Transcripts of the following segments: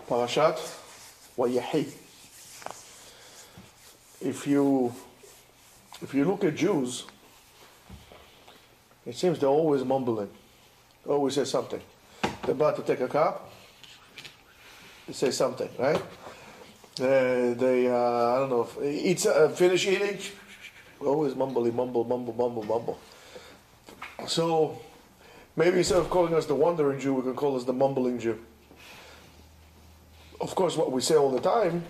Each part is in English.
Parashat Vayechi. If you look at Jews, it seems they're always mumbling. They always say something. They're about to take a cup, they say something, right? I don't know, finish eating, always mumble. So maybe instead of calling us the wandering Jew, we can call us the mumbling Jew. Of course, what we say all the time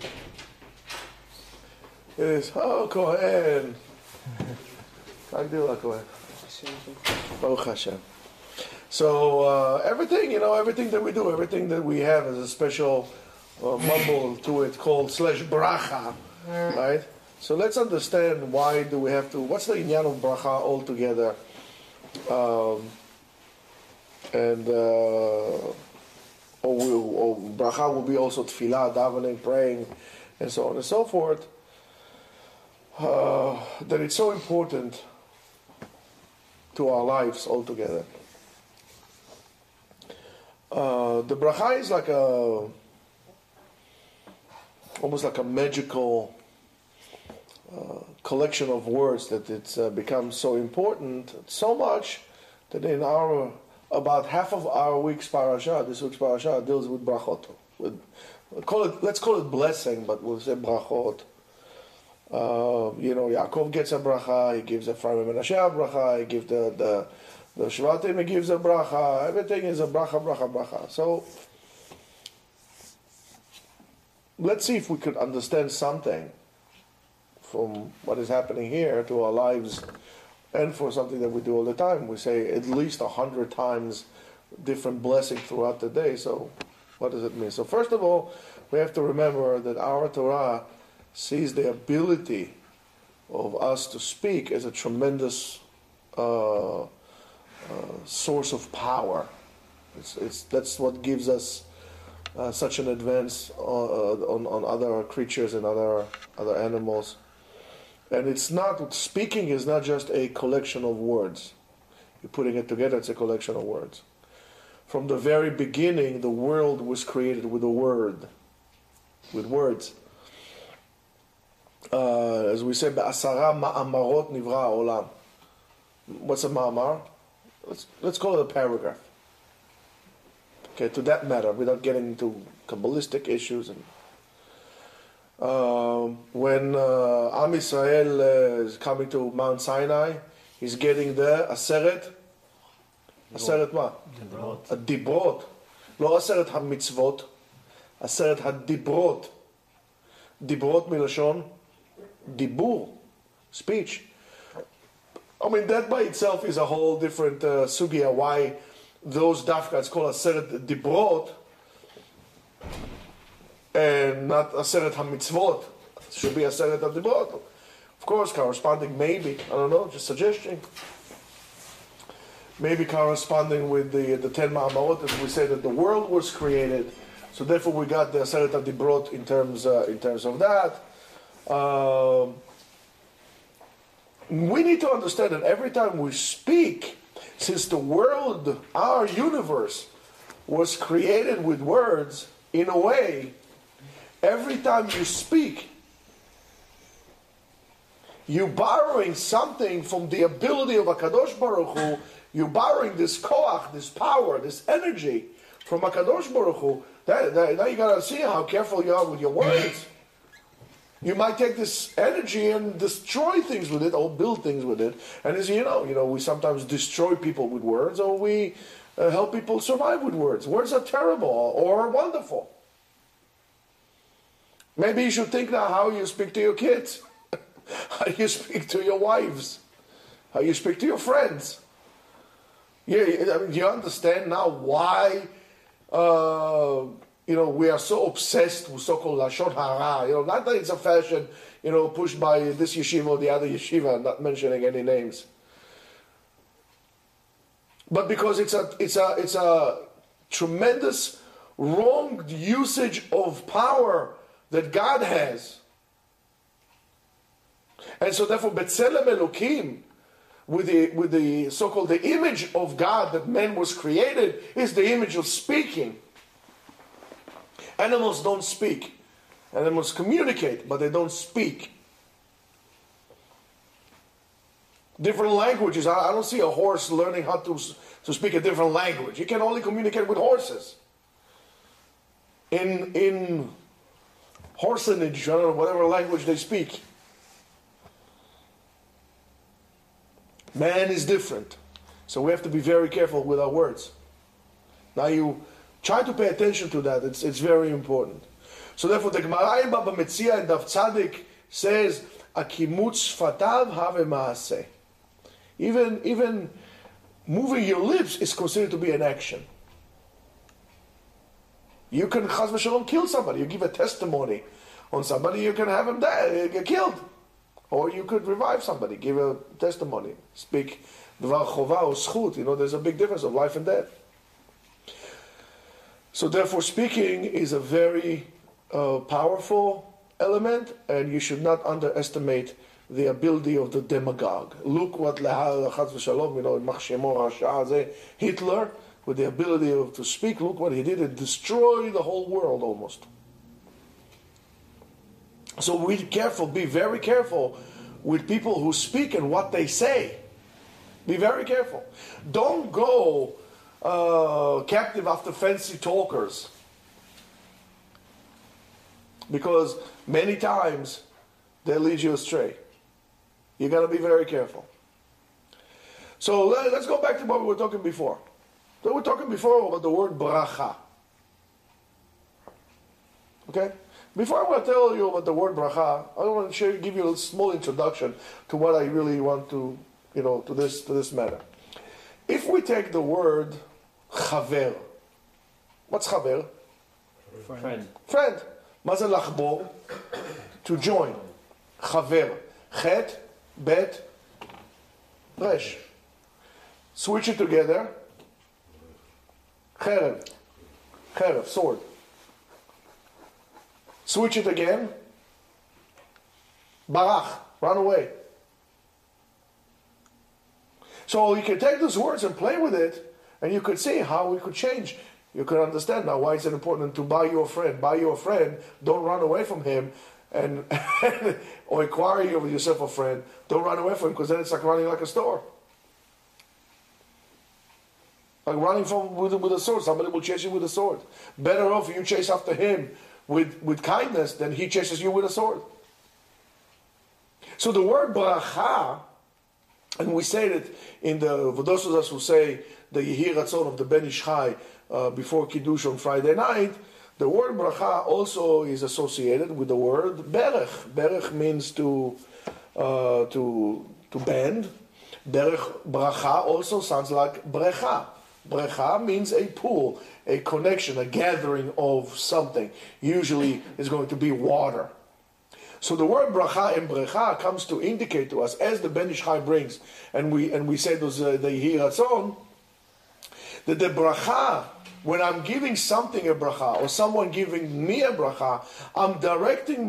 is, "Oh, Kohen." Kohen. Baruch Hashem. So everything that we do, everything that we have is a special mumble to it called /bracha, right? So let's understand why do we have to, what's the inyan of bracha altogether? Or bracha will be also tefillah, davening, praying, and so on and so forth. That it's so important to our lives altogether. The bracha is like almost like a magical collection of words that it's become so important, so much that in about half of our week's parasha, this week's parasha, deals with brachot. Let's call it blessing, but we'll say brachot. Yaakov gets a bracha, he gives Ephraim and Menashe a bracha, he gives the Shvatim, he gives a bracha, everything is a bracha. So, let's see if we could understand something from what is happening here to our lives and for something that we do all the time. We say at least 100 times different blessings throughout the day. So what does it mean? So first of all, we have to remember that our Torah sees the ability of us to speak as a tremendous source of power. That's what gives us such an advance on other creatures and other animals. And speaking is not just a collection of words. You're putting it together, it's a collection of words. From the very beginning, the world was created with a word, with words. As we say, "Be'asara ma'amarot nivra ha'olam." What's a ma'amar? Let's call it a paragraph. Okay, to that matter, without getting into Kabbalistic issues. When Am Yisrael is coming to Mount Sinai, he's getting the Aseret מה? הדיברות. לא Aseret HaMitzvot, Aseret HaDibrot. דיברות מלשון דיבור, speech. I mean, that by itself is a whole different sugya, why those dafka, it's called Aseret Dibrot, and not Aseret HaMitzvot. It should be Aseret HaDibrot. Of course, corresponding maybe, I don't know, just suggestion. Maybe corresponding with the 10 Ma'amarot, as we say that the world was created, so therefore we got the Aseret HaDibrot in terms of that. We need to understand that every time we speak, since the world, our universe, was created with words, in a way, every time you speak, you're borrowing something from the ability of HaKadosh Baruch Hu. You're borrowing this koach, this power, this energy from HaKadosh Baruch Hu. Now you got to see how careful you are with your words. You might take this energy and destroy things with it, or build things with it. And as you know, we sometimes destroy people with words, or we help people survive with words. Words are terrible or wonderful. Maybe you should think now how you speak to your kids, how you speak to your wives, how you speak to your friends. You understand now why we are so obsessed with so-called Lashon Hara. Not that it's a fashion, pushed by this yeshiva or the other yeshiva, not mentioning any names. But because it's a tremendous wrong usage of power that God has. And so therefore, B'Tselem Elokim, with the so-called the image of God that man was created, is the image of speaking. Animals don't speak. Animals communicate, but they don't speak. Different languages. I don't see a horse learning how to speak a different language. You can only communicate with horses. In horsenage, or whatever language they speak. Man is different. So we have to be very careful with our words. Now you try to pay attention to that. It's very important. So therefore the Gemara in Baba Metzia and Daf Tzadik says, Akimutz fatav have maaseh. Even moving your lips is considered to be an action. You can chas v'shalom kill somebody. You give a testimony on somebody, you can have him get killed. Or you could revive somebody, give a testimony, speak dvar chova or schut. There's a big difference of life and death. So therefore speaking is a very powerful element, and you should not underestimate the ability of the demagogue. Look what chas v'shalom, Hitler, with the ability to speak, look what he did. It destroyed the whole world almost. So be very careful with people who speak and what they say. Be very careful. Don't go captive after fancy talkers. Because many times they lead you astray. You got to be very careful. So let's go back to what we were talking before. So we're talking before about the word bracha. Okay? Before I want to tell you about the word bracha, I want to give you a small introduction to what I really want to, to this matter. If we take the word chaver, what's chaver? Friend. מה זה לחבור? To join. chaver. Chet, bet, resh. Switch it together. Cherev, sword. Switch it again. Barach, run away. So you can take those words and play with it, and you could see how we could change. You could understand now why it's important to buy your friend. Buy your friend, don't run away from him, and or acquire yourself a friend. Don't run away from him, because then it's like running like a store. Like running with a sword. Somebody will chase you with a sword. Better off you chase after him with kindness than he chases you with a sword. So the word bracha, and we say that in for those of us who say the Yehi Ratzon of the Ben Ish Chai before Kiddush on Friday night, the word bracha also is associated with the word berech. Berech means to bend. Bracha also sounds like brecha. Brecha means a pool, a connection, a gathering of something. Usually it's going to be water. So the word bracha and brecha comes to indicate to us, as the Ben Ish Chai brings, and we say those the Yehi Ratzon, that the bracha, when I'm giving something a bracha, or someone giving me a bracha, I'm directing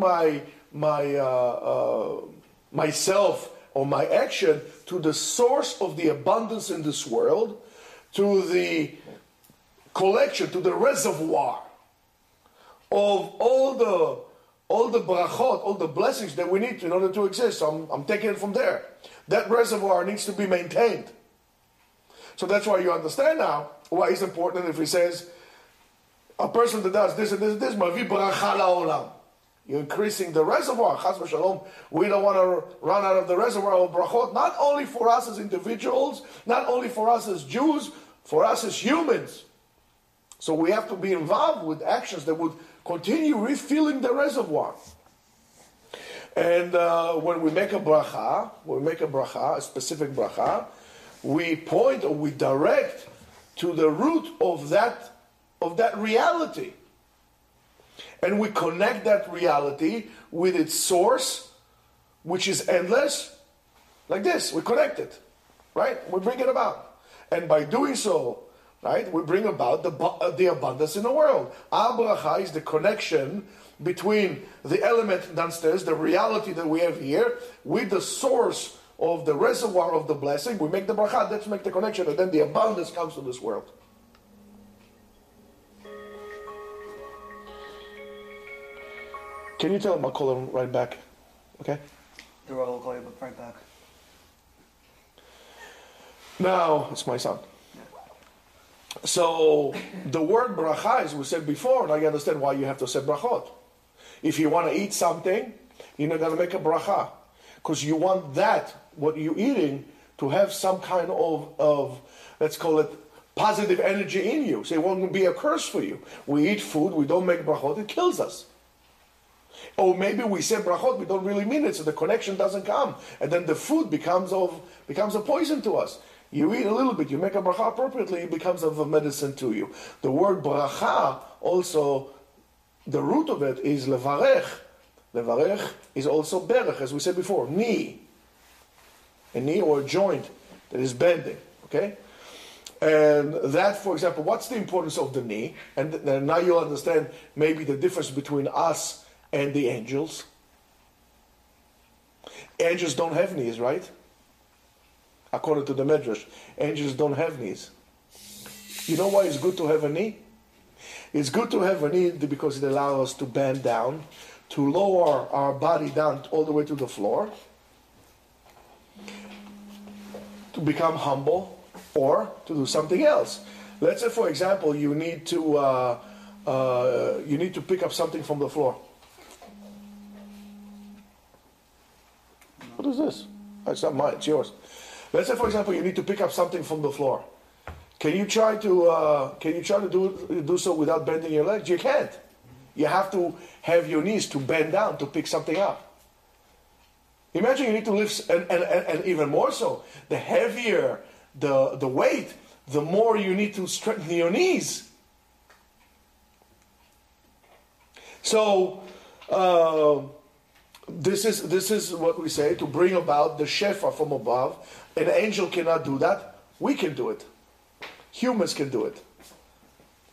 myself or my action to the source of the abundance in this world, to the collection, to the reservoir of all the brachot, all the blessings that we need in order to exist. So I'm taking it from there. That reservoir needs to be maintained. So that's why you understand now why it's important if he says, a person that does this and this and this, mavi bracha la'olam. You're increasing the reservoir. Chas v'shalom. We don't want to run out of the reservoir of brachot, not only for us as individuals, not only for us as Jews, for us as humans. So we have to be involved with actions that would continue refilling the reservoir. And when we make a bracha, a specific bracha, we point or we direct to the root of that reality. And we connect that reality with its source, which is endless, like this. We connect it, right? We bring it about. And by doing so, right, we bring about the abundance in the world. Our bracha is the connection between the element downstairs, the reality that we have here, with the source of the reservoir of the blessing. We make the bracha, let's make the connection, and then the abundance comes to this world. Can you tell him I'll call him right back? Okay? The Rabbi will call you right back. Now, it's my son. So, the word bracha, as we said before, now you understand why you have to say brachot. If you want to eat something, you're not going to make a bracha. Because you want that, what you're eating, to have some kind of, let's call it, positive energy in you. So it won't be a curse for you. We eat food, we don't make brachot, it kills us. Or maybe we say brachot, we don't really mean it, so the connection doesn't come. And then the food becomes a poison to us. You eat a little bit, you make a bracha appropriately, it becomes of a medicine to you. The word bracha, also, the root of it is levarech. Levarech is also berech, as we said before, knee. A knee or a joint that is bending, okay? And that, for example, what's the importance of the knee? And now you'll understand maybe the difference between us and the angels. Angels don't have knees, right? According to the Medrash, angels don't have knees. You know why it's good to have a knee? It's good to have a knee because it allows us to bend down, to lower our body down all the way to the floor, to become humble, or to do something else. Let's say, for example, you need to pick up something from the floor. What is this? It's not mine. It's yours. Let's say, for example, you need to pick up something from the floor. Can you try to do so without bending your legs? You can't. You have to have your knees to bend down to pick something up. Imagine you need to lift, and even more so, the heavier the weight, the more you need to strengthen your knees. So this is what we say, to bring about the shefa from above. An angel cannot do that. We can do it. Humans can do it.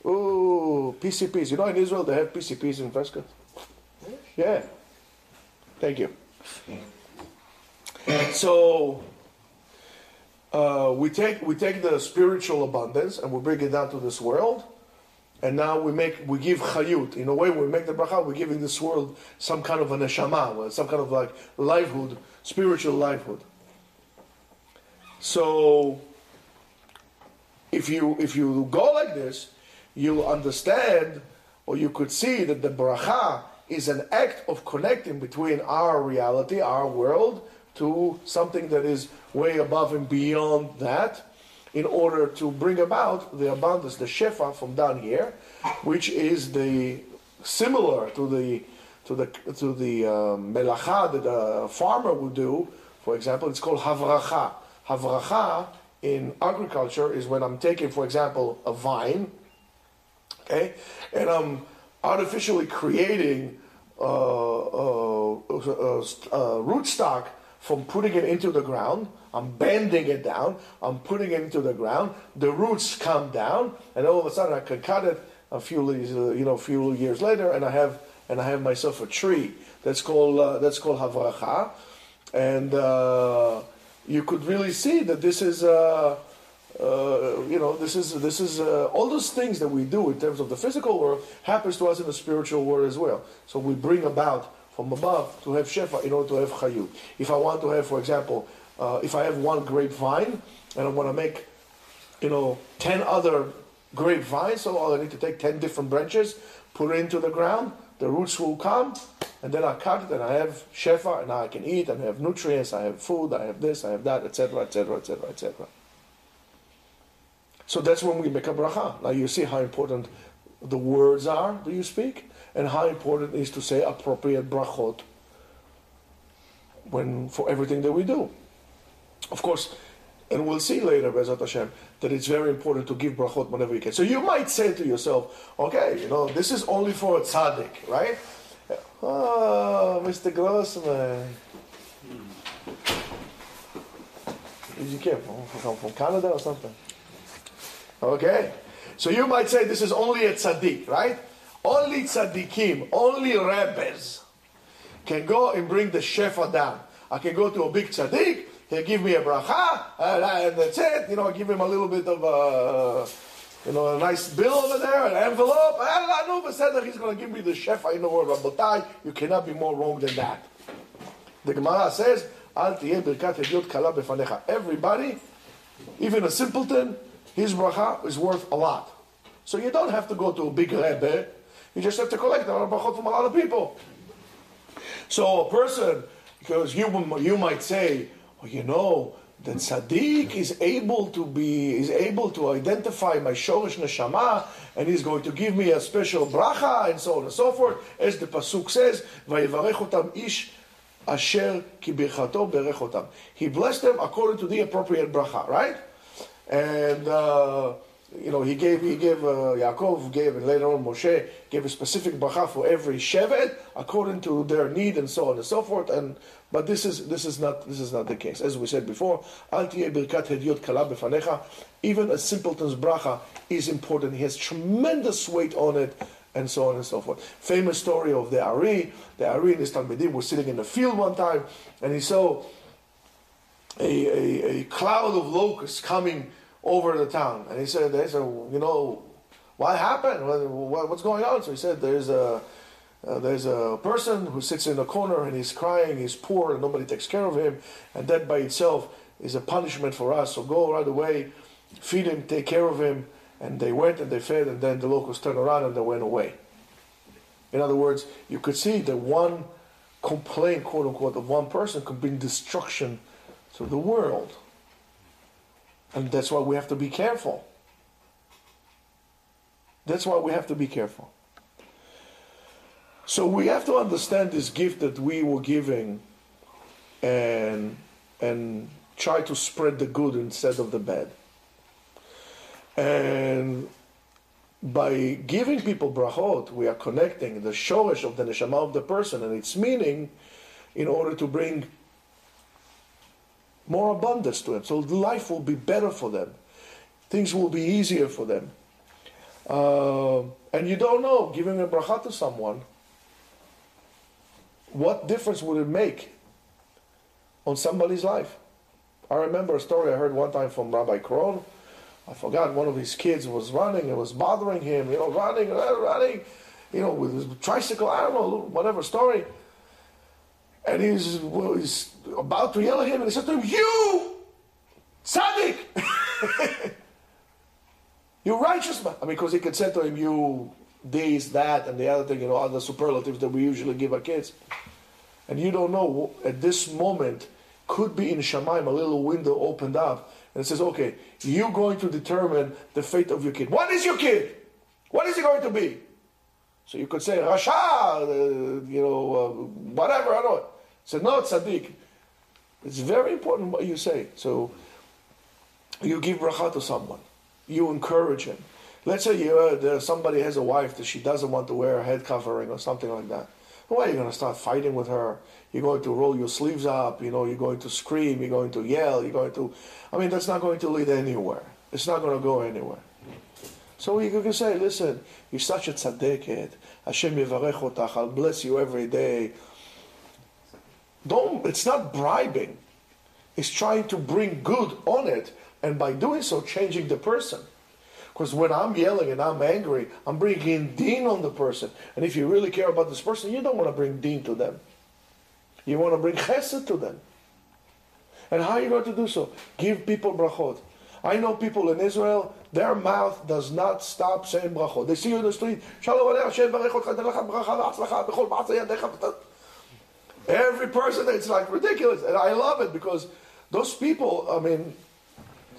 Ooh, PCPs. You know, in Israel they have PCPs in Vesca. Yeah. Thank you. So we take the spiritual abundance and we bring it down to this world, and now we give chayut. In a way, we make the bracha. We're giving this world some kind of a neshama, some kind of like livelihood, spiritual livelihood. So if you go like this, you'll understand, or you could see that the bracha is an act of connecting between our reality, our world, to something that is way above and beyond that, in order to bring about the abundance, the shefa from down here, which is similar to the melacha that a farmer would do. For example, it's called havracha. Havracha in agriculture is when I'm taking, for example, a vine, okay, and I'm artificially creating rootstock from putting it into the ground. I'm bending it down, I'm putting it into the ground, the roots come down, and all of a sudden I can cut it a few years later, and I have myself a tree. That's called havracha, and you could really see that this is this is all those things that we do in terms of the physical world happens to us in the spiritual world as well. So we bring about from above to have shefa in order to have chayut. If I want to have, for example, if I have one grapevine and I want to make, 10 other grapevines, so I need to take 10 different branches, put it into the ground, the roots will come, and then I cut it and I have shefa, and I can eat, and I have nutrients, I have food, I have this, I have that, etc., etc., etc., etc. So that's when we make a bracha. Now you see how important the words are that you speak, and how important it is to say appropriate brachot for everything that we do. Of course, and we'll see later, Bezat Hashem, that it's very important to give brachot whenever you can. So you might say to yourself, okay, this is only for a tzaddik, right? Oh, Mr. Grossman. Did you come from Canada or something? Okay. So you might say this is only a tzaddik, right? Only tzaddikim, only rabbis can go and bring the shefa down. I can go to a big tzaddik, he'll give me a bracha, and that's it. Give him a little bit of a nice bill over there, an envelope. I know if said that he's going to give me the shefa in the word. Rabotai, you cannot be more wrong than that. The Gemara says, Al tiyeh birkat hediot kala befanecha. Everybody, even a simpleton, his bracha is worth a lot. So you don't have to go to a big rebbe. You just have to collect a lot of brachot from a lot of people. So a person, because you might say, well, that tzaddik is able to identify my shorish neshama, and he's going to give me a special bracha, and so on and so forth. As the pasuk says, "Vayevarech otam ish asher ki birchato berech otam." He blessed them according to the appropriate bracha, right? And he gave Yaakov gave, and later on Moshe gave a specific bracha for every shevet according to their need, and so on and so forth. But this is not the case. As we said before, Al tiyeh birkat hediot kala befanecha. Even a simpleton's bracha is important. He has tremendous weight on it, and so on and so forth. Famous story of the Ari. The Ari and his Talmidim were sitting in the field one time, and he saw a cloud of locusts coming over the town. And they said, what happened? What's going on? So he said, there's a person who sits in a corner and he's crying, he's poor, and nobody takes care of him, and that by itself is a punishment for us. So go right away, feed him, take care of him. And they went and they fed, and then the locusts turned around and they went away. In other words, you could see that one complaint, quote unquote, of one person could bring destruction to the world. And that's why we have to be careful. That's why we have to be careful. So we have to understand this gift that we were giving and try to spread the good instead of the bad. And by giving people brachot, we are connecting the shoresh of the neshama of the person and its meaning in order to bring more abundance to them. So life will be better for them. Things will be easier for them. And you don't know, giving a bracha to someone, what difference would it make on somebody's life? I remember a story I heard one time from Rabbi Goan. I forgot, one of his kids was running, it was bothering him, running, with his tricycle, I don't know, whatever story. And he's about to yell at him, and he said to him, "You, tzaddik! You righteous man." Because he could say to him, "You, this, that, and the other thing," other superlatives that we usually give our kids. And you don't know, at this moment, could be in Shamayim, a little window opened up, and it says, okay, you're going to determine the fate of your kid. What is your kid? What is he going to be? So you could say, Rasha, whatever, I don't know. So no, tzaddik. It's very important what you say. So you give bracha to someone. You encourage him. Let's say somebody has a wife that she doesn't want to wear a head covering or something like that. Well, you're going to start fighting with her. You're going to roll your sleeves up. You're going to scream. You're going to yell. That's not going to lead anywhere. It's not going to go anywhere. So you can say, listen, you're such a tzaddiket. Hashem yevarech otach. I'll bless you every day. It's not bribing. It's trying to bring good on it. And by doing so, changing the person. Because when I'm yelling and I'm angry, I'm bringing deen on the person. And if you really care about this person, you don't want to bring deen to them. You want to bring chesed to them. And how are you going to do so? Give people brachot. I know people in Israel, their mouth does not stop saying brachot. They see you in the street, every person, it's like ridiculous. And I love it because those people,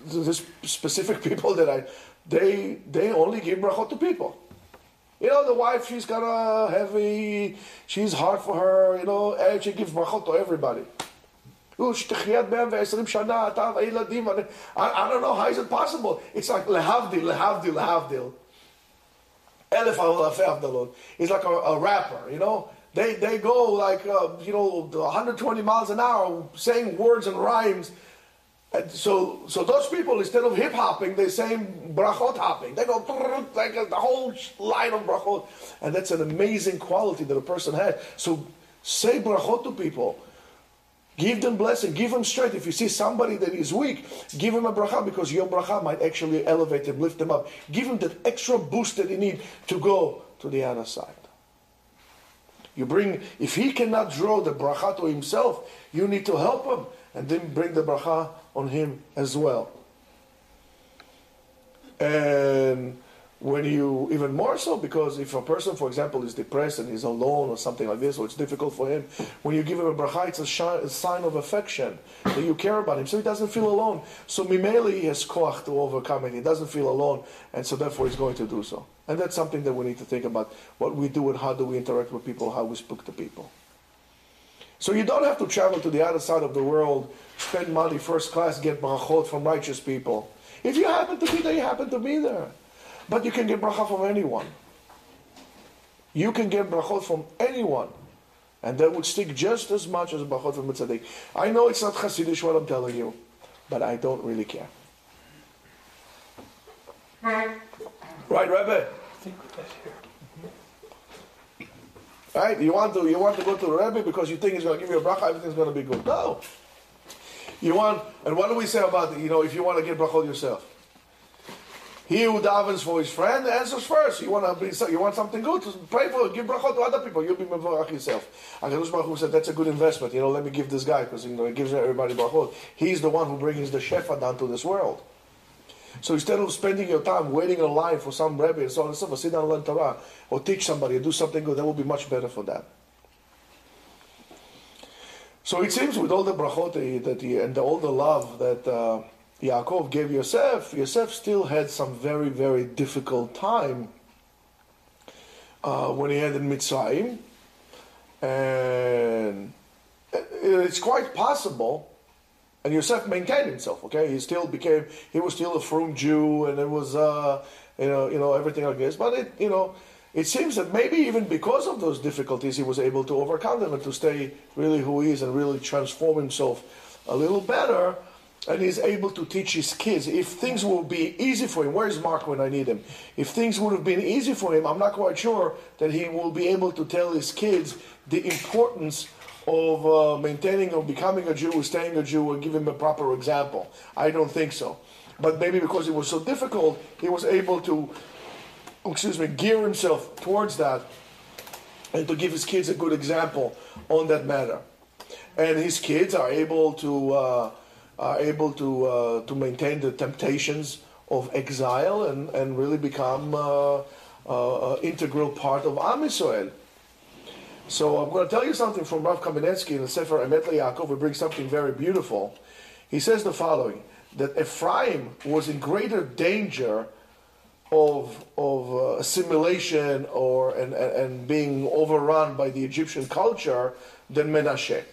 the specific people they only give brachot to people. The wife, she's kind of heavy, she's hard for her, and she gives brachot to everybody. I don't know, how is it possible? It's like lehavdil. It's like a rapper, They go like, 120 miles an hour saying words and rhymes. And so those people, instead of hip-hopping, they're saying brachot hopping. They go like the whole line of brachot. And that's an amazing quality that a person has. So say brachot to people. Give them blessing, give them strength. If you see somebody that is weak, give him a bracha, because your bracha might actually elevate them, lift them up. Give him that extra boost that they need to go to the other side. If he cannot draw the bracha to himself, you need to help him, and then bring the bracha on him as well. And when you, even more so, because if a person, for example, is depressed and is alone or something like this, or it's difficult for him, when you give him a bracha, it's a sign of affection, that you care about him, so he doesn't feel alone. So mimele, he has koach to overcome it, he doesn't feel alone, and so therefore he's going to do so. And that's something that we need to think about, what we do and how do we interact with people, how we speak to people. So you don't have to travel to the other side of the world, spend money, first class, get brachot from righteous people. If you happen to be there, you happen to be there. But you can get bracha from anyone. You can get brachot from anyone. And that would stick just as much as brachot from a tzaddik. I know it's not Hasidish what I'm telling you, but I don't really care. Right, Rabbi? I think that's here. Right? You want to go to the Rabbi because you think he's going to give you a bracha, everything's going to be good. No. And what do we say about, if you want to get brachot yourself? He who davens for his friend answers first. You want something good, pray for it, give brachot to other people. You'll be mevorach yourself. HaKadosh Baruch Hu said, that's a good investment. Let me give this guy, because he gives everybody brachot. He's the one who brings the shefa down to this world. So instead of spending your time waiting in line for some Rebbe and so on and so forth, sit down and learn Torah, or teach somebody, or do something good, that will be much better for that. So it seems with all the brachot and all the love that Yaakov gave Yosef still had some very, very difficult time when he had in Mitzrayim. And it's quite possible, and Yosef maintained himself, okay? He was still a frum Jew, and it was, everything like this. But it seems that maybe even because of those difficulties, he was able to overcome them and to stay really who he is and really transform himself a little better. And he's able to teach his kids. If things will be easy for him, where's Mark when I need him? If things would have been easy for him, I'm not quite sure that he will be able to tell his kids the importance of maintaining or becoming a Jew, staying a Jew, and give him a proper example. I don't think so. But maybe because it was so difficult, he was able to, gear himself towards that and to give his kids a good example on that matter. And his kids are able to maintain the temptations of exile and really become an integral part of Am Yisrael. So I'm going to tell you something from Rav Kamenetsky in the Sefer Emet LeYaakov. We bring something very beautiful. He says the following, that Ephraim was in greater danger of assimilation and being overrun by the Egyptian culture than Menashe.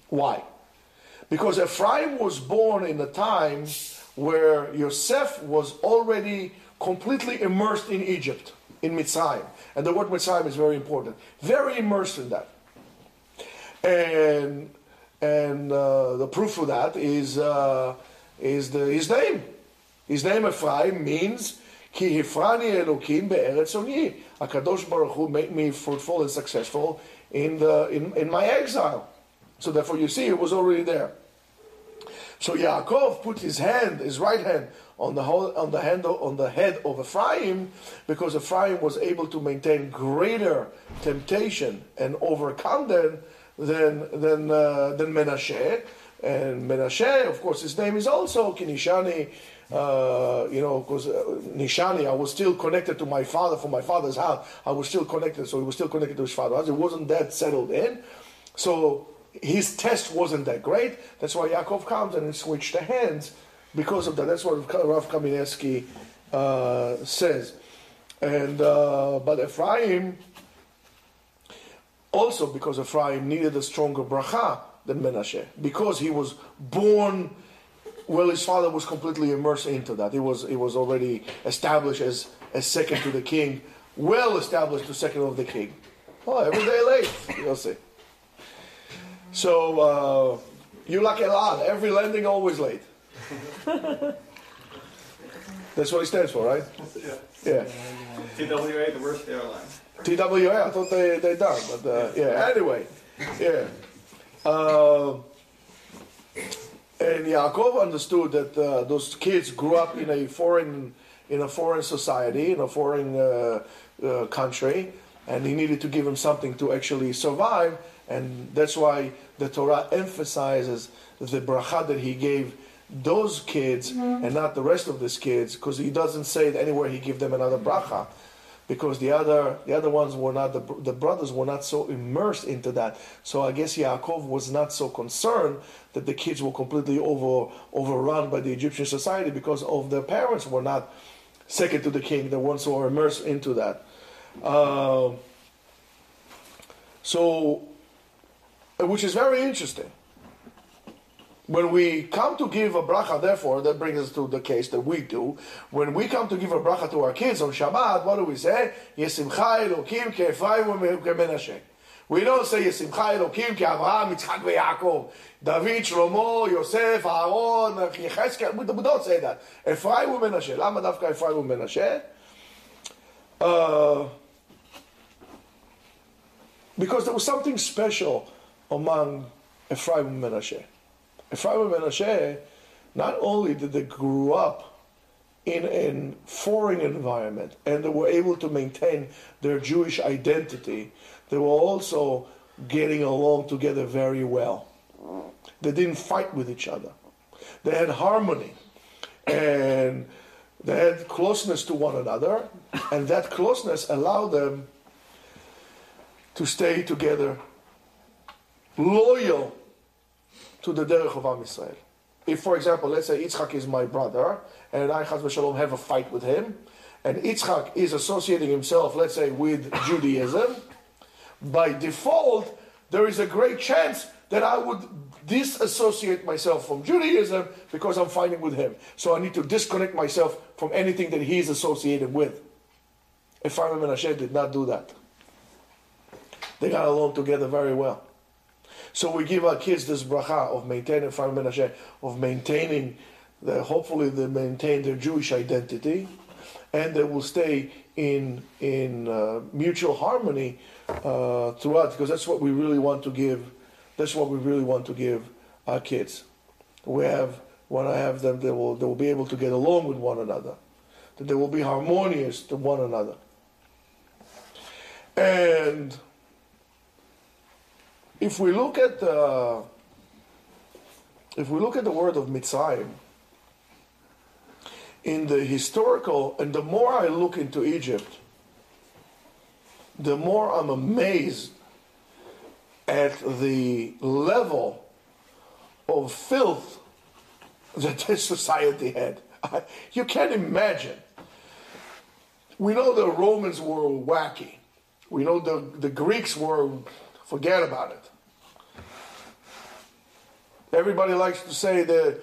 Why? Because Ephraim was born in a time where Yosef was already completely immersed in Egypt, in Mitzrayim. And the word Mitzrayim is very important. Very immersed in that. And the proof of that is his name. His name Ephraim means Ki Hifrani Elokim Be'eretz Oni. HaKadosh Baruch Hu made me fruitful and successful in my exile. So therefore you see it was already there. So Yaakov put his right hand, on the head of Ephraim, because Ephraim was able to maintain greater temptation and overcome them than Menashe. And Menashe, of course, his name is also Kinishani. Because Nishani, I was still connected to my father from my father's house. I was still connected, so he was still connected to his father's house. It wasn't that settled in. So his test wasn't that great. That's why Yaakov comes and he switched the hands because of that. That's what Rav Kamenetsky says. And but Ephraim, also because Ephraim needed a stronger bracha than Menashe, because he was born. Well, his father was completely immersed into that. He was already established as second to the king, well established to second of the king. Oh, every day late, you'll see. So, you like Elad, every landing always late. That's what he stands for, right? Yeah. TWA, the worst airline. TWA, I thought they done, but yeah. Anyway, yeah. And Yaakov understood that those kids grew up in a foreign society, in a foreign country, and he needed to give them something to actually survive. And that's why the Torah emphasizes the bracha that he gave those kids and not the rest of these kids, because he doesn't say that anywhere he gave them another bracha, because the other ones were not, the brothers were not so immersed into that. So I guess Yaakov was not so concerned that the kids were completely overrun by the Egyptian society, because of their parents were not second to the king, the ones who are immersed into that. So, which is very interesting. When we come to give a bracha, therefore, that brings us to the case that we do. When we come to give a bracha to our kids on Shabbat, what do we say? Yesimcha Elokim ke'Efraim u'Menashe. We don't say Yesimcha Elokim ke'Avraham, Yitzchak ve'Yaakov, David, Shlomo, Yosef, Aaron, Yechezkel. We don't say that. Efraim u'Menashe. Lama dafka Efraim u'Menashe? Because there was something special among Ephraim and Menashe. Ephraim and Menashe, not only did they grow up in a foreign environment and they were able to maintain their Jewish identity, they were also getting along together very well. They didn't fight with each other. They had harmony and they had closeness to one another, and that closeness allowed them to stay together, loyal to the derech of Am Yisrael. If, for example, let's say Yitzchak is my brother, and I, chas v'shalom, have a fight with him, and Yitzchak is associating himself, let's say, with Judaism, by default, there is a great chance that I would disassociate myself from Judaism because I'm fighting with him. So I need to disconnect myself from anything that he is associated with. Ephraim and Menashe did not do that. They got along together very well. So we give our kids this bracha of maintaining Ephraim and Menashe, of maintaining, hopefully they maintain their Jewish identity, and they will stay in mutual harmony throughout, because that's what we really want to give. That's what we really want to give our kids. When I have them, they will be able to get along with one another. That they will be harmonious to one another. And if we look at the word of Mitzrayim, in the historical, and the more I look into Egypt, the more I'm amazed at the level of filth that this society had. You can't imagine. We know the Romans were wacky. We know the Greeks were, forget about it. Everybody likes to say the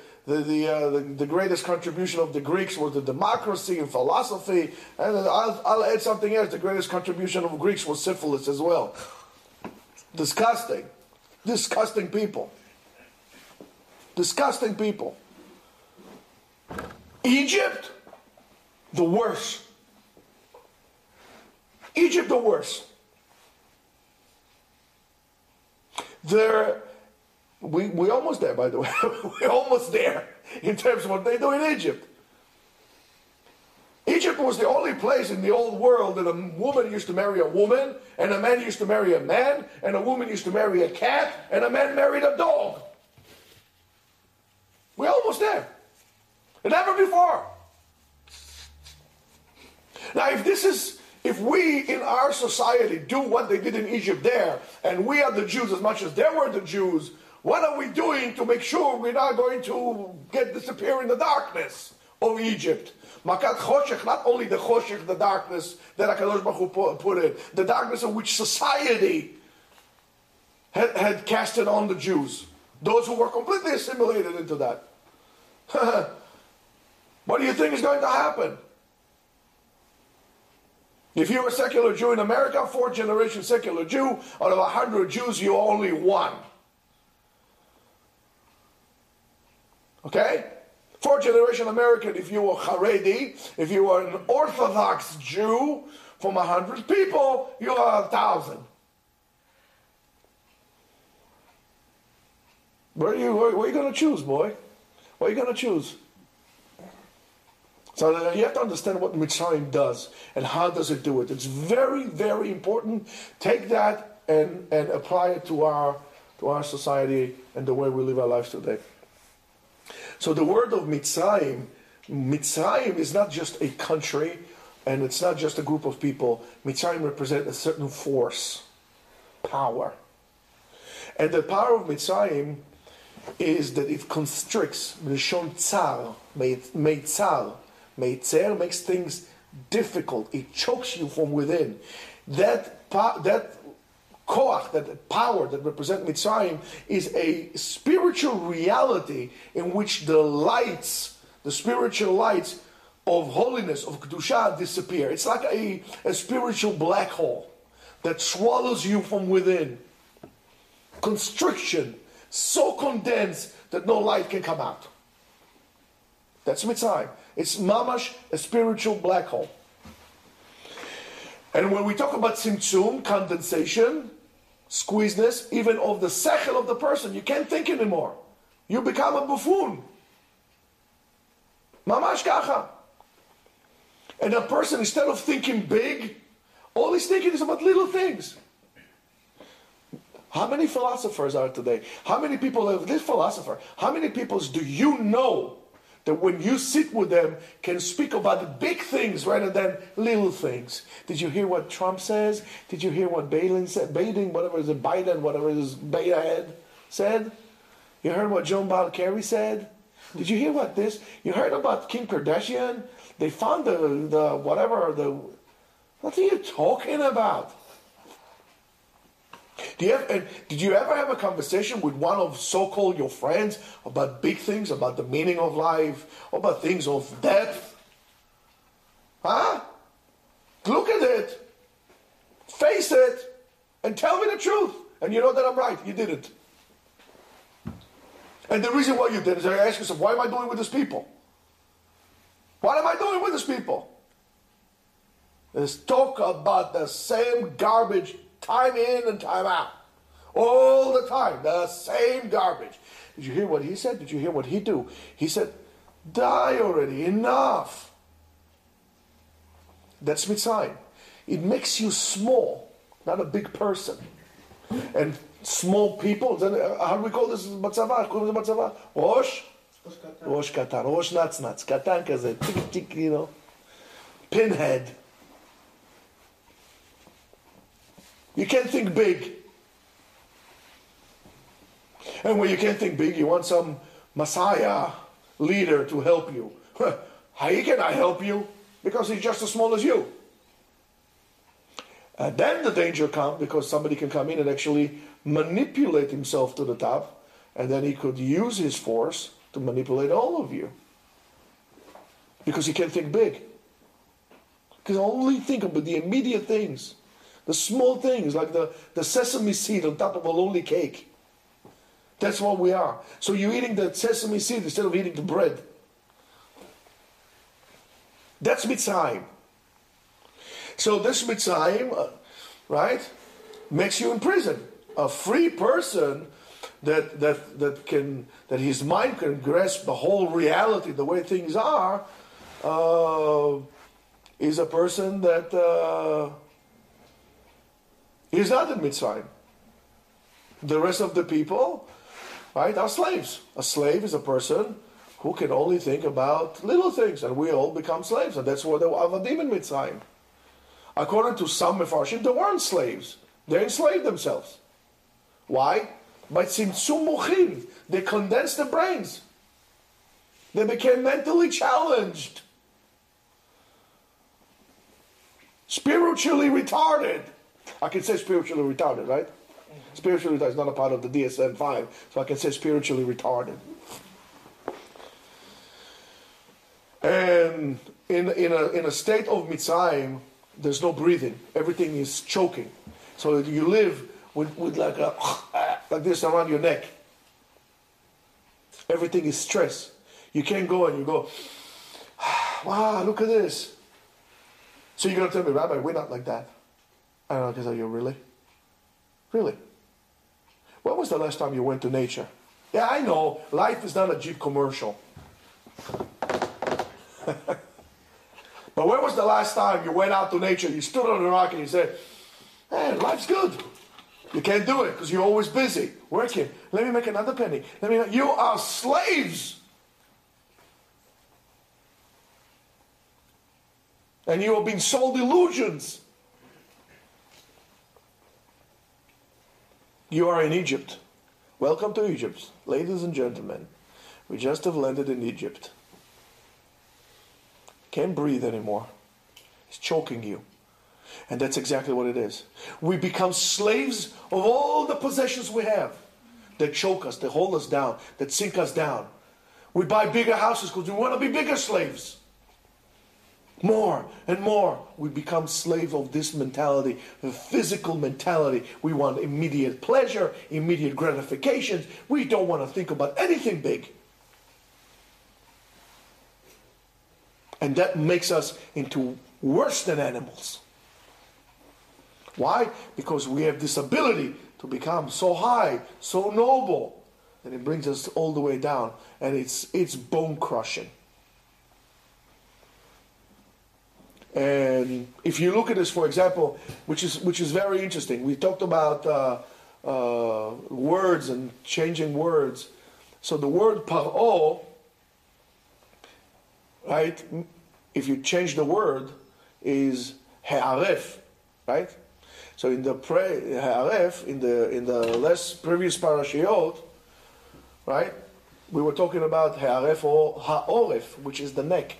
greatest contribution of the Greeks was the democracy and philosophy, and I'll add something else. The greatest contribution of Greeks was syphilis as well. Disgusting. Disgusting people. Disgusting people. Egypt, the worst. Egypt, the worst. We're almost there, by the way. We're almost there in terms of what they do in Egypt. Egypt was the only place in the old world that a woman used to marry a woman, and a man used to marry a man, and a woman used to marry a cat, and a man married a dog. We're almost there. And never before. Now, if we in our society do what they did in Egypt there, and we are the Jews as much as they were the Jews, what are we doing to make sure we're not going to disappear in the darkness of Egypt? Makat choshech, not only the choshech, the darkness that HaKadosh Baruch Hu put in, the darkness in which society had casted on the Jews. Those who were completely assimilated into that. What do you think is going to happen? If you're a secular Jew in America, 4th generation secular Jew, out of 100 Jews, you're only one. Okay? 4th generation American, if you were Haredi, if you were an Orthodox Jew, from 100 people, you are 1,000. What are you going to choose, boy? What are you going to choose? So you have to understand what Mitzrayim does and how does it do it. It's very, very important. Take that and apply it to our society and the way we live our lives today. So the word of Mitzrayim is not just a country and it's not just a group of people. Mitzrayim represents a certain force, power. And the power of Mitzrayim is that it constricts, Mishon Tsar, Meitzar. Meitzer makes things difficult. It chokes you from within. That koach, that power that represents Mitzrayim is a spiritual reality in which the spiritual lights of holiness, of Kedusha disappear. It's like a spiritual black hole that swallows you from within. Constriction, so condensed that no light can come out. That's Mitzrayim. It's mamash, a spiritual black hole. And when we talk about tzimtzum, condensation, squeezeness, even of the sechel of the person, you can't think anymore. You become a buffoon. Mamash kacha. And a person, instead of thinking big, all he's thinking is about little things. How many philosophers are today? How many people have this philosopher? How many people do you know that when you sit with them can speak about the big things rather than little things? Did you hear what Trump says? Did you hear what Biden, whatever is it, Biden, whatever it is, Beta head said? You heard what Joan Balcari said? Did you hear what this? You heard about Kim Kardashian? They found what are you talking about? Did you ever have a conversation with one of so-called your friends about big things, about the meaning of life, about things of depth? Huh? Look at it, face it, and tell me the truth. And you know that I'm right. You didn't. And the reason why you did is I ask yourself, why am I doing with these people? What am I doing with these people? Let's talk about the same garbage time in and time out. All the time. The same garbage. Did you hear what he said? Did you hear what he do? He said, die already. Enough. That's Mitzrayim. It makes you small, not a big person. And small people, then how do we call this Matzava? Rosh? Rosh Katan. Rosh Natz. Katan kaze. Tik, you know. Pinhead. You can't think big. And when you can't think big, you want some Messiah leader to help you. How can I help you? Because he's just as small as you. And then the danger comes because somebody can come in and actually manipulate himself to the top, and then he could use his force to manipulate all of you. Because he can't think big. He can only think about the immediate things. The small things, like the sesame seed on top of a lonely cake. That's what we are. So you're eating the sesame seed instead of eating the bread. That's Mitzrayim. So this Mitzrayim, right, makes you in prison. A free person that his mind can grasp the whole reality, the way things are, is a person that is not in Mitzrayim. The rest of the people, right, are slaves. A slave is a person who can only think about little things, and we all become slaves, and that's why there were avadim in Mitzrayim. According to some Mefarshim, they weren't slaves. They enslaved themselves. Why? By tzimtzum mochin. They condensed their brains. They became mentally challenged. Spiritually retarded. I can say spiritually retarded, right? Spiritually retarded is not a part of the DSM-5, so I can say spiritually retarded. And in a state of Mitzrayim, there's no breathing. Everything is choking. So you live with like this around your neck. Everything is stress. You can't go and you go, wow, look at this. So you're going to tell me, Rabbi, we're not like that. I don't know, because are you really? Really? When was the last time you went to nature? Yeah, I know. Life is not a Jeep commercial. But when was the last time you went out to nature, you stood on a rock and you said, hey, life's good. You can't do it because you're always busy working. Let me make another penny. You are slaves. And you are being sold illusions. You are in Egypt. Welcome to Egypt. Ladies and gentlemen, we just have landed in Egypt. Can't breathe anymore. It's choking you. And that's exactly what it is. We become slaves of all the possessions we have that choke us, that hold us down, that sink us down. We buy bigger houses because we want to be bigger slaves. More and more, we become slaves of this mentality, the physical mentality. We want immediate pleasure, immediate gratifications. We don't want to think about anything big. And that makes us into worse than animals. Why? Because we have this ability to become so high, so noble, that it brings us all the way down. And it's bone crushing. And if you look at this, for example, which is very interesting, we talked about words and changing words. So the word paro, right? If you change the word, is ha'aref, right? So in the ha'aref, in the less previous parashiyot, right? We were talking about ha'aref or ha'oref, which is the neck.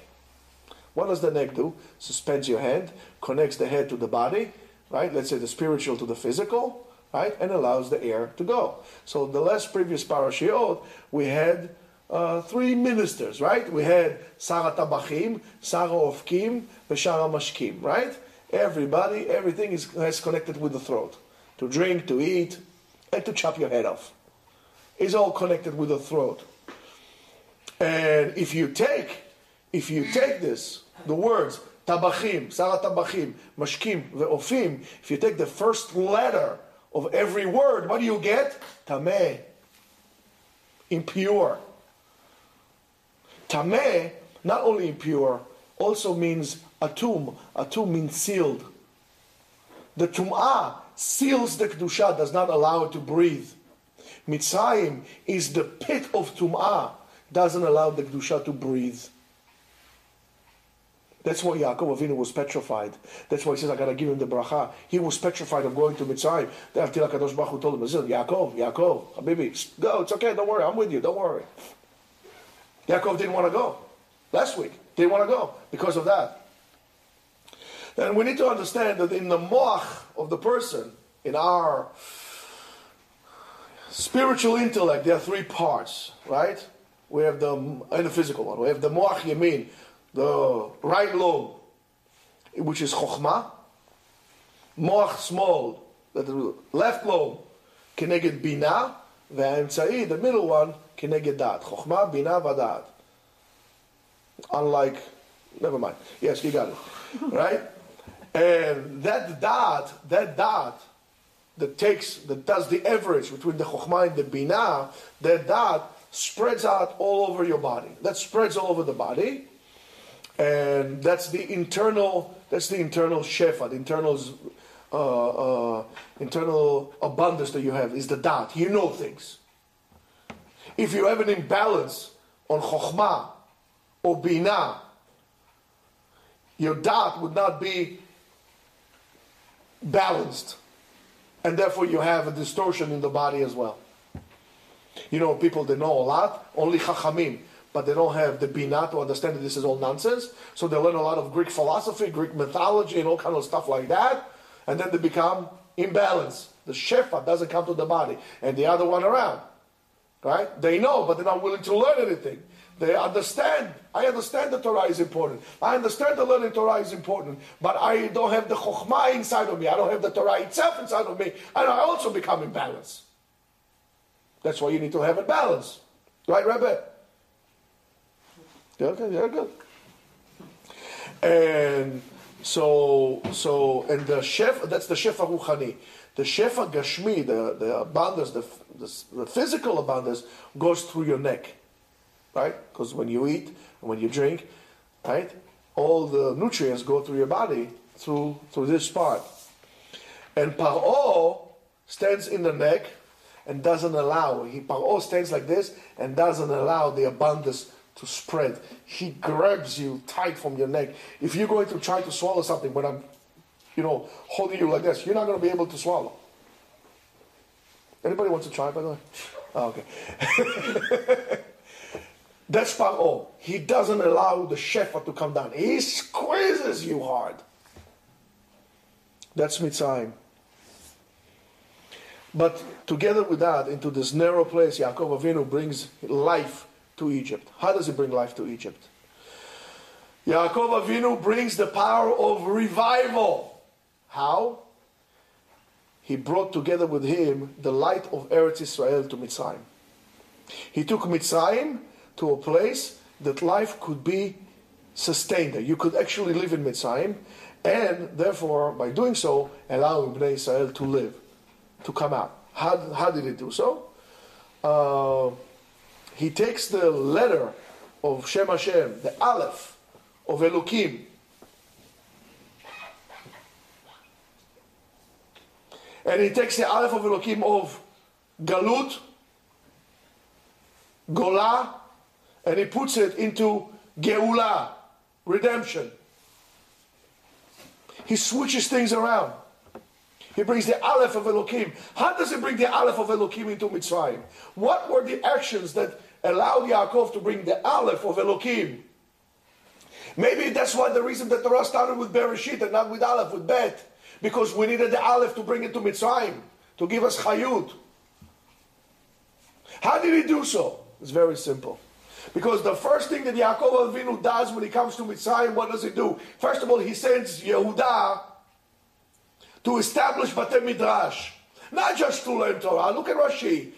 What does the neck do? Suspends your hand, connects the head to the body, right? Let's say the spiritual to the physical, right? And allows the air to go. So the last previous parashiyot, we had 3 ministers, right? We had Sara Tabachim, Sara Ofkim, Shara Mashkim, right? Everybody, everything is connected with the throat. To drink, to eat, and to chop your head off. It's all connected with the throat. And if you take this, the words Tabachim, Sara Tabachim, Mashkim, Ve'ofim, if you take the first letter of every word, what do you get? Tameh. Impure. Tameh, not only impure, also means atum. Atum means sealed. The tum'ah seals the kedusha, does not allow it to breathe. Mitzrayim is the pit of tum'ah, doesn't allow the kedusha to breathe. That's why Yaakov Avinu was petrified. That's why he says, I got to give him the bracha. He was petrified of going to Mitzrayim. Until HaKadosh Baruch Hu told him, listen, Yaakov, Habibi, go, it's okay, don't worry, I'm with you, don't worry. Yaakov didn't want to go. Last week, didn't want to go because of that. And we need to understand that in the moach of the person, in our spiritual intellect, there are 3 parts, right? We have and the physical one. We have the moach yamin, the right lobe, which is chokhmah. Moach small, the left lobe, keneged bina, והאמצעי, the middle one, keneged dat. Chokhmah, bina, vadat. Unlike, never mind. Yes, you got it. Right? And that dot that does the average between the chokhmah and the bina, that dot spreads out all over your body. That spreads all over the body. And that's the internal shefa, the internal abundance that you have is the dot. You know things. If you have an imbalance on chokhmah or bina, your dot would not be balanced. And therefore you have a distortion in the body as well. You know, people, they know a lot, only chachamim, but they don't have the bina to understand that this is all nonsense. So they learn a lot of Greek philosophy, Greek mythology, and all kind of stuff like that. And then they become imbalanced. The shefa doesn't come to the body. And the other one around. Right? They know, but they're not willing to learn anything. They understand. I understand the Torah is important. I understand the learning Torah is important. But I don't have the chokhmah inside of me. I don't have the Torah itself inside of me. And I also become imbalanced. That's why you need to have a balance. Right, Rabbi? Okay, very good. And And the shefa, that's the shefa ruchani. The shefa gashmi, the abundance, the physical abundance, goes through your neck, right? Because when you eat and when you drink, right, all the nutrients go through your body through this part. And Paro stands in the neck and doesn't allow. Paro stands like this and doesn't allow the abundance to spread. He grabs you tight from your neck. If you're going to try to swallow something when I'm, holding you like this, you're not going to be able to swallow. Anybody wants to try, by the way? Oh, okay. That's Paro. He doesn't allow the shefa to come down. He squeezes you hard. That's Mitzrayim. But together with that, into this narrow place, Yaakov Avinu brings life to Egypt. How does he bring life to Egypt? Yaakov Avinu brings the power of revival. How? He brought together with him the light of Eretz Israel to Mitzrayim. He took Mitzrayim to a place that life could be sustained. You could actually live in Mitzrayim, and therefore, by doing so, allowing Bnei Israel to live, to come out. How did he do so? He takes the letter of Shem Hashem, the Aleph of Elokim, and he takes the Aleph of Elokim of Galut, Gola, and he puts it into Geula, redemption. He switches things around. He brings the Aleph of Elokim. How does he bring the Aleph of Elokim into Mitzrayim? What were the actions that allowed Yaakov to bring the Aleph of Elokim? Maybe that's why the reason that Torah started with Bereshit and not with Aleph, with Bet. Because we needed the Aleph to bring it to Mitzrayim, to give us Chayut. How did he do so? It's very simple. Because the first thing that Yaakov Avinu does when he comes to Mitzrayim, what does he do? First of all, he sends Yehuda to establish Batei Midrash. Not just to learn Torah. Look at Rashi.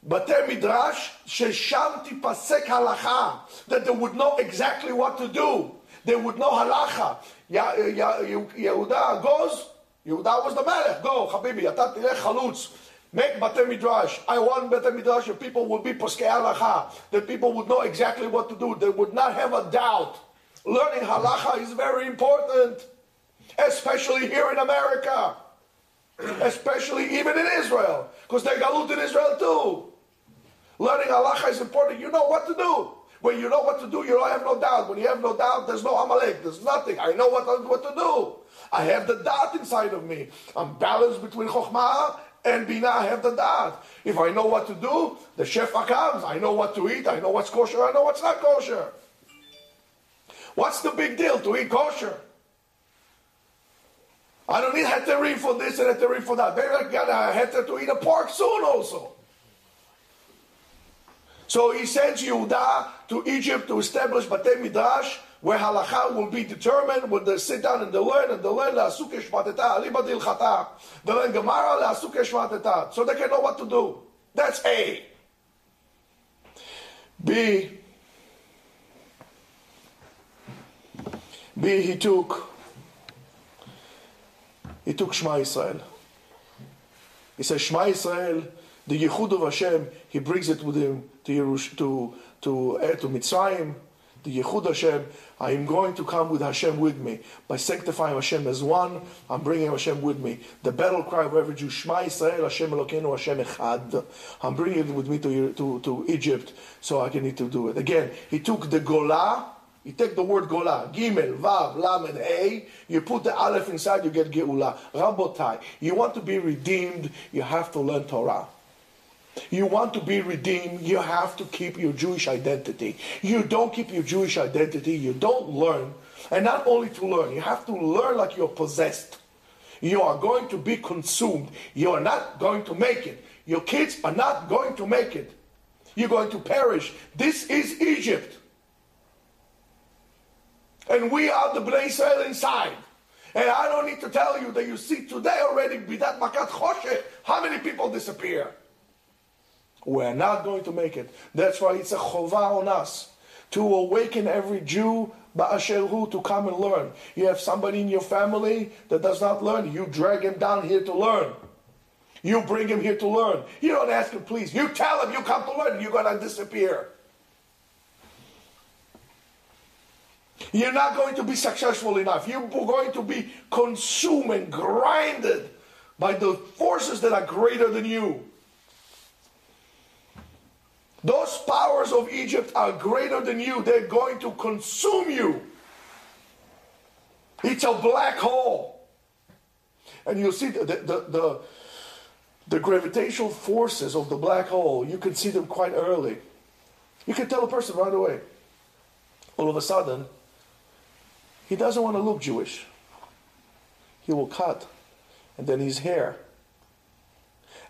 Batei Midrash, shesham tipasek halacha. That they would know exactly what to do. They would know halacha. Yehuda goes. Yehuda was the melech. Go, Habibi, ata tilech chalutz. Make Batei Midrash. I want Batei Midrash. Your people would be poskei halacha. The people would know exactly what to do. They would not have a doubt. Learning halacha is very important. Especially here in America. Especially even in Israel. Because they galut in Israel too. Learning halacha is important. You know what to do. When you know what to do, you don't have no doubt. When you have no doubt, there's no Amalek. There's nothing. I know what to do. I have the doubt inside of me. I'm balanced between Chokhmah and Binah. I have the doubt. If I know what to do, the shefa comes. I know what to eat. I know what's kosher. I know what's not kosher. What's the big deal to eat kosher? I don't need heterim for this and heterim for that. Maybe I got a heter to eat a pork soon also. So he sends Yehuda to Egypt to establish Batei Midrash, where halacha will be determined when they sit down and they learn la'asuk shmateta, aliba dilchata. They learn Gemara la'asuk shmateta, so they can know what to do. That's A. B, he took Shema Yisrael. He says Shema Yisrael, the Yechud of Hashem, he brings it with him to Mitzrayim. The Yechud Hashem, I am going to come with Hashem with me. By sanctifying Hashem as one, I'm bringing Hashem with me. The battle cry of every Jew, Shema Yisrael, Hashem Elokeinu, Hashem Echad. I'm bringing it with me to Egypt, so I can need to do it. Again, he took the Gola. You take the word Gola, Gimel, Vav, Lamed, Hey, you put the Aleph inside, you get Geula. Rabotai, you want to be redeemed, you have to learn Torah. You want to be redeemed, you have to keep your Jewish identity. You don't keep your Jewish identity, you don't learn. And not only to learn, you have to learn like you're possessed. You are going to be consumed. You are not going to make it. Your kids are not going to make it. You're going to perish. This is Egypt. And we are the Bnei Israel inside. And I don't need to tell you that you see today already, Bidat Makat Choshe, how many people disappear? We're not going to make it. That's why it's a chovah on us to awaken every Jew ba'asher hu, to come and learn. You have somebody in your family that does not learn, you drag him down here to learn. You bring him here to learn. You don't ask him, please. You tell him you come to learn, you're going to disappear. You're not going to be successful enough. You're going to be consumed and grinded by the forces that are greater than you. Those powers of Egypt are greater than you. They're going to consume you. It's a black hole. And you'll see the gravitational forces of the black hole. You can see them quite early. You can tell a person right away. All of a sudden, he doesn't want to look Jewish. He will cut. And then his hair.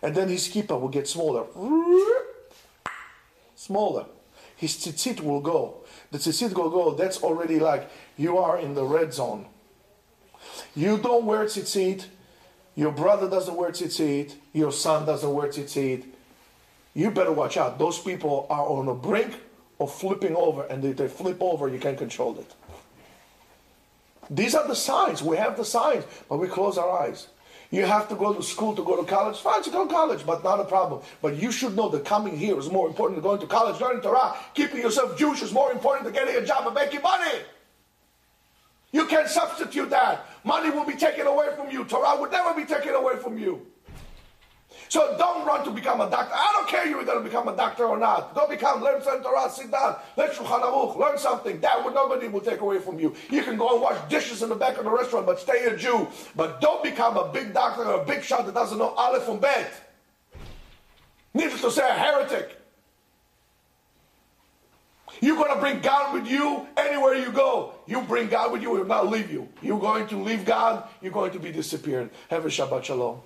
And then his kippah will get smaller. Smaller. His tzitzit will go. The tzitzit will go. That's already like you are in the red zone. You don't wear tzitzit. Your brother doesn't wear tzitzit. Your son doesn't wear tzitzit. You better watch out. Those people are on the brink of flipping over. And if they flip over, you can't control it. These are the signs. We have the signs. But we close our eyes. You have to go to school to go to college. Fine, to go to college, but not a problem. But you should know that coming here is more important than going to college, learning Torah. Keeping yourself Jewish is more important than getting a job and making money. You can't substitute that. Money will be taken away from you. Torah would never be taken away from you. So don't run to become a doctor. I don't care if you're going to become a doctor or not. Go learn some Torah, sit down, learn Shulchan Aruch, learn something. That nobody will take away from you. You can go and wash dishes in the back of the restaurant, but stay a Jew. But don't become a big doctor or a big shot that doesn't know Aleph from Bet. Needless to say, a heretic. You're going to bring God with you anywhere you go. You bring God with you, He will not leave you. You're going to leave God, you're going to be disappeared. Have a Shabbat Shalom.